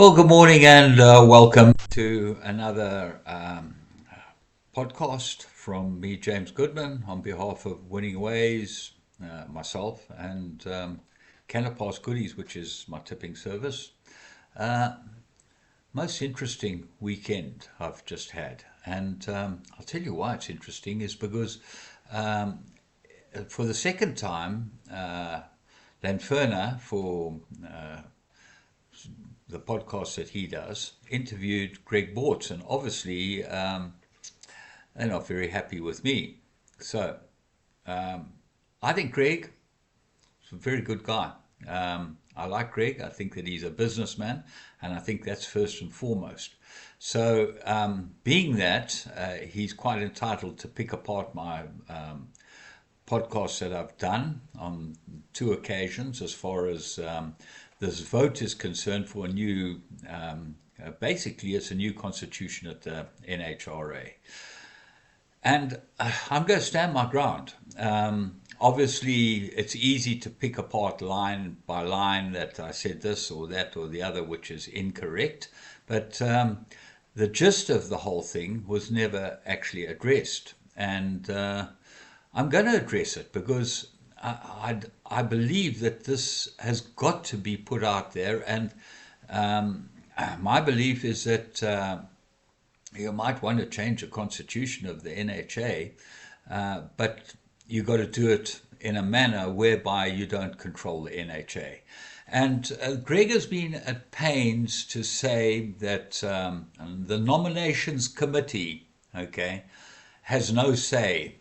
Well, good morning and welcome to another podcast from me, James Goodman, on behalf of Winning Ways, myself, and Canapass Goodies, which is my tipping service. Most interesting weekend I've just had, and I'll tell you why it's interesting is because for the second time, Lenferna, for the podcast that he does, interviewed Greg Bortz, and obviously they're not very happy with me. So I think Greg is a very good guy. I like Greg. I think that he's a businessman, and I think that's first and foremost. So being that, he's quite entitled to pick apart my podcasts that I've done on two occasions as far as this vote is concerned for a new, basically it's a new constitution at the NHRA. And I'm going to stand my ground. Obviously, it's easy to pick apart line by line that I said this or that or the other, which is incorrect. But the gist of the whole thing was never actually addressed. And I'm going to address it because I believe that this has got to be put out there, and my belief is that you might want to change the constitution of the NHA, but you've got to do it in a manner whereby you don't control the NHA. And Greg has been at pains to say that the nominations committee, has no say.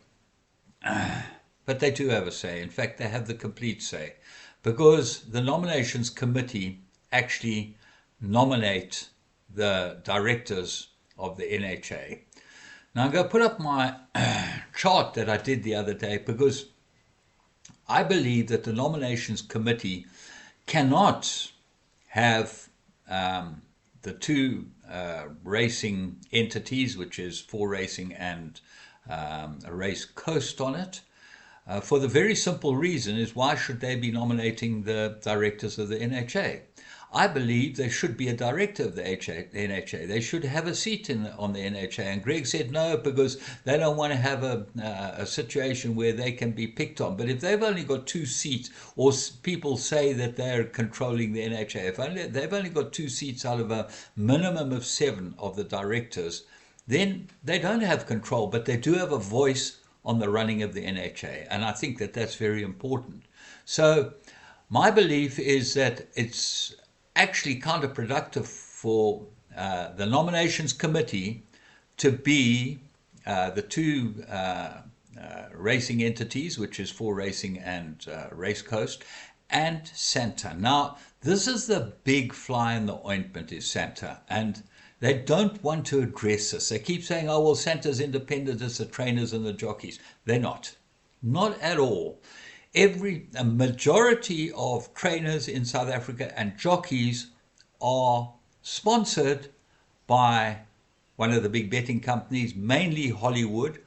But they do have a say. In fact, they have the complete say, because the nominations committee actually nominate the directors of the NHA. Now I'm going to put up my chart that I did the other day, because I believe that the nominations committee cannot have the two racing entities, which is 4Racing and a Race Coast on it. For the very simple reason is, why should they be nominating the directors of the NHA? I believe there should be a director of the NHA. They should have a seat on the NHA. And Greg said no, because they don't want to have a situation where they can be picked on. But if they've only got two seats, or people say that they're controlling the NHA, if they've only got two seats out of a minimum of 7 of the directors, then they don't have control, but they do have a voice on the running of the NHA, and I think that that's very important. So my belief is that it's actually counterproductive for the nominations committee to be the two racing entities, which is 4Racing and Race Coast, and Santa. Now, this is the big fly in the ointment, is Santa, and they don't want to address this. They keep saying, oh, well, Santa's independent, it's the trainers and the jockeys. They're not. Not at all. A majority of trainers in South Africa and jockeys are sponsored by one of the big betting companies, mainly Hollywood,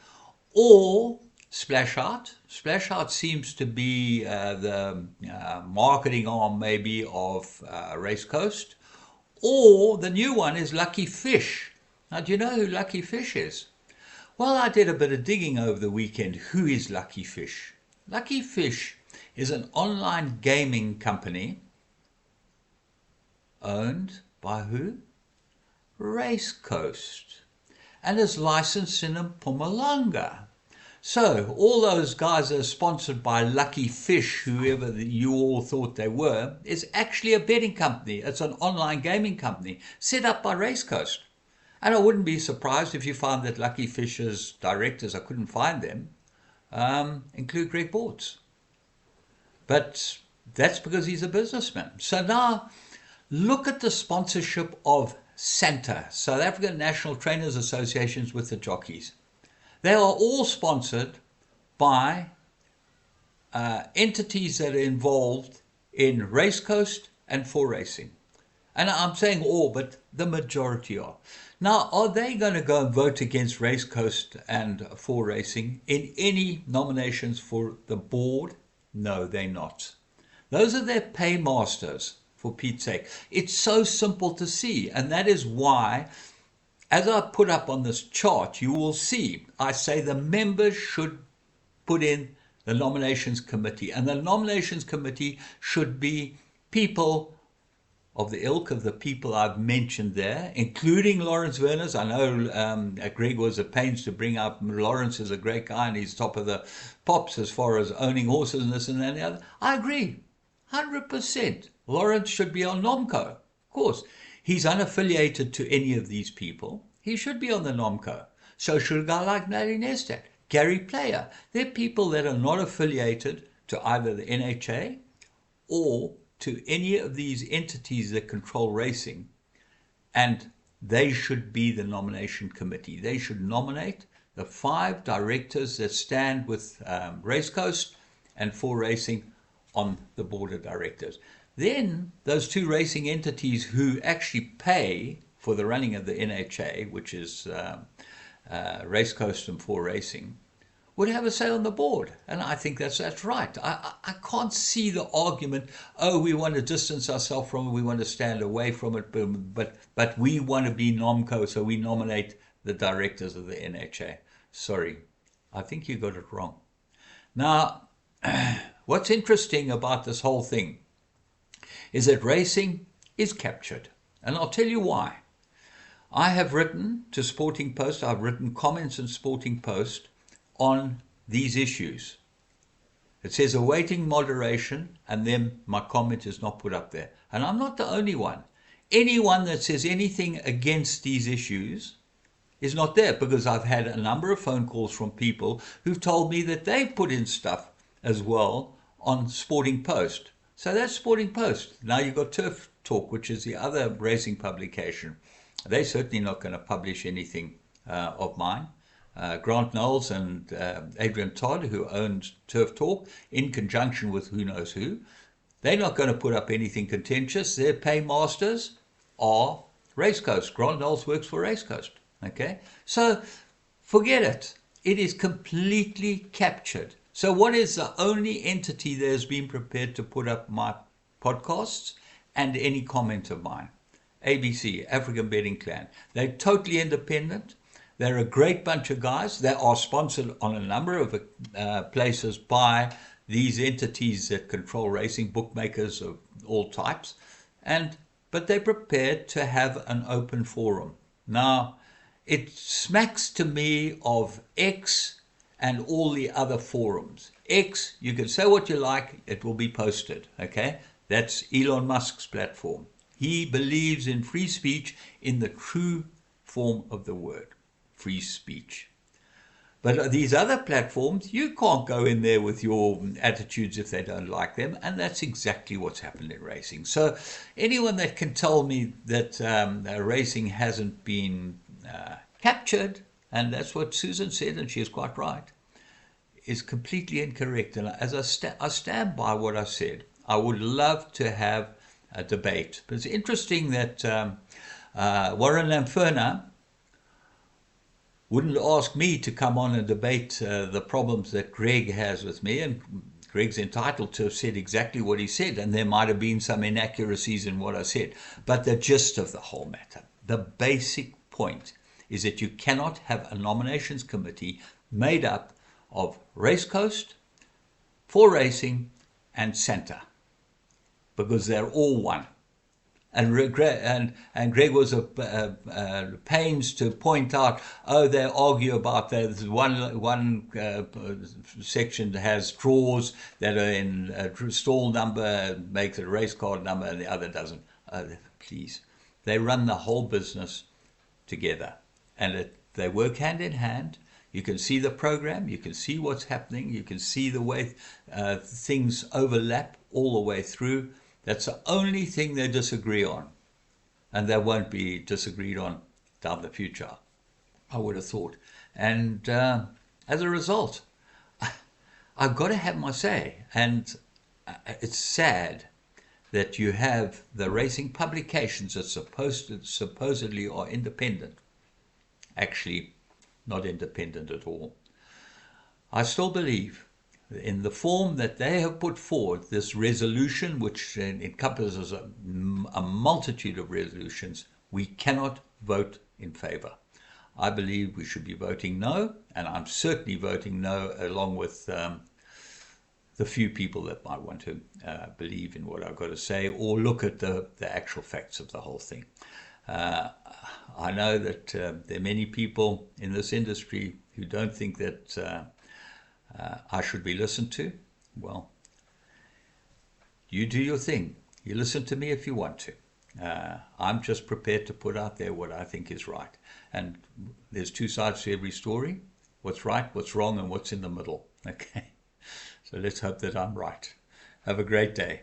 or Splash Out. Splash Out seems to be the marketing arm maybe of Race Coast. Or the new one is Lucky Fish. Now, do you know who Lucky Fish is? Well, I did a bit of digging over the weekend. Who is Lucky Fish? Lucky Fish is an online gaming company owned by who? Race Coast, and is licensed in Mpumalanga. So all those guys that are sponsored by Lucky Fish, whoever you all thought they were, is actually a betting company. It's an online gaming company set up by Race Coast. And I wouldn't be surprised if you found that Lucky Fish's directors, I couldn't find them, include Greg Bortz. But that's because he's a businessman. So now look at the sponsorship of SANTA, South African National Trainers Associations, with the jockeys. They are all sponsored by entities that are involved in Race Coast and 4Racing. And I'm saying all, but the majority are. Now, are they going to go and vote against Race Coast and 4Racing in any nominations for the board? No, they're not. Those are their paymasters for Pete's sake. It's so simple to see, and that is why, as I put up on this chart, you will see I say the members should put in the nominations committee, and the nominations committee should be people of the ilk of the people I've mentioned there, including Lawrence Werner's. I know Greg was at pains to bring up Lawrence is a great guy and he's top of the pops as far as owning horses and this and that and the other. I agree, 100%. Lawrence should be on NOMCO, of course. He's unaffiliated to any of these people. He should be on the NOMCO. So should a guy like Larry Nestat, Gary Player. They're people that are not affiliated to either the NHA or to any of these entities that control racing, and they should be the nomination committee. They should nominate the 5 directors that stand with Racecoast and for racing on the board of directors. Then those 2 racing entities who actually pay for the running of the NHA, which is Racecoast and for racing, would have a say on the board. And I think that's right. I can't see the argument, oh, we want to distance ourselves from it, we want to stand away from it, but we want to be NOMCO, so we nominate the directors of the NHA. Sorry, I think you got it wrong. Now, what's interesting about this whole thing is that racing is captured. And I'll tell you why. I have written to Sporting Post, I've written comments in Sporting Post on these issues. It says awaiting moderation, and then my comment is not put up there. And I'm not the only one. Anyone that says anything against these issues is not there, because I've had a number of phone calls from people who've told me that they put in stuff as well on Sporting Post. So that's Sporting Post. Now you've got Turf Talk, which is the other racing publication. They're certainly not going to publish anything of mine. Grant Knowles and Adrian Todd, who owns Turf Talk, in conjunction with who knows who, they're not going to put up anything contentious. Their paymasters are Racecoast. Grant Knowles works for Racecoast. Okay, so forget it. It is completely captured. So what is the only entity that has been prepared to put up my podcasts and any comment of mine? ABC, African Betting Clan. They're totally independent. They're a great bunch of guys. They are sponsored on a number of places by these entities that control racing, bookmakers of all types, but they're prepared to have an open forum. Now, it smacks to me of X and all the other forums. X, you can say what you like, it will be posted, okay? That's Elon Musk's platform. He believes in free speech in the true form of the word. Free speech. But these other platforms, you can't go in there with your attitudes if they don't like them, and that's exactly what's happened in racing. So anyone that can tell me that racing hasn't been captured, and that's what Susan said, and she is quite right, is completely incorrect. And as I stand by what I said, I would love to have a debate. But it's interesting that Warren Lenferna wouldn't ask me to come on and debate the problems that Greg has with me, and Greg's entitled to have said exactly what he said, and there might have been some inaccuracies in what I said. But the gist of the whole matter, the basic point, is that you cannot have a nominations committee made up of Racecoast, For Racing, and Santa, because they're all one. And Greg was pains to point out, oh, they argue about that. There's one section that has draws that are in a stall number, makes it a race card number, and the other doesn't. Please. They run the whole business together, and they work hand in hand. You can see the program, you can see what's happening, you can see the way things overlap all the way through. That's the only thing they disagree on, and they won't be disagreed on down the future, I would have thought. And as a result, I've got to have my say. And it's sad that you have the racing publications that supposedly are independent, actually not independent at all. I still believe in the form that they have put forward, this resolution, which encompasses a multitude of resolutions, we cannot vote in favor. I believe we should be voting no, and I'm certainly voting no along with the few people that might want to believe in what I've got to say or look at the actual facts of the whole thing. I know that there are many people in this industry who don't think that I should be listened to. Well, you do your thing. You listen to me if you want to. I'm just prepared to put out there what I think is right. And there's two sides to every story: what's right, what's wrong, and what's in the middle. Okay. So let's hope that I'm right. Have a great day.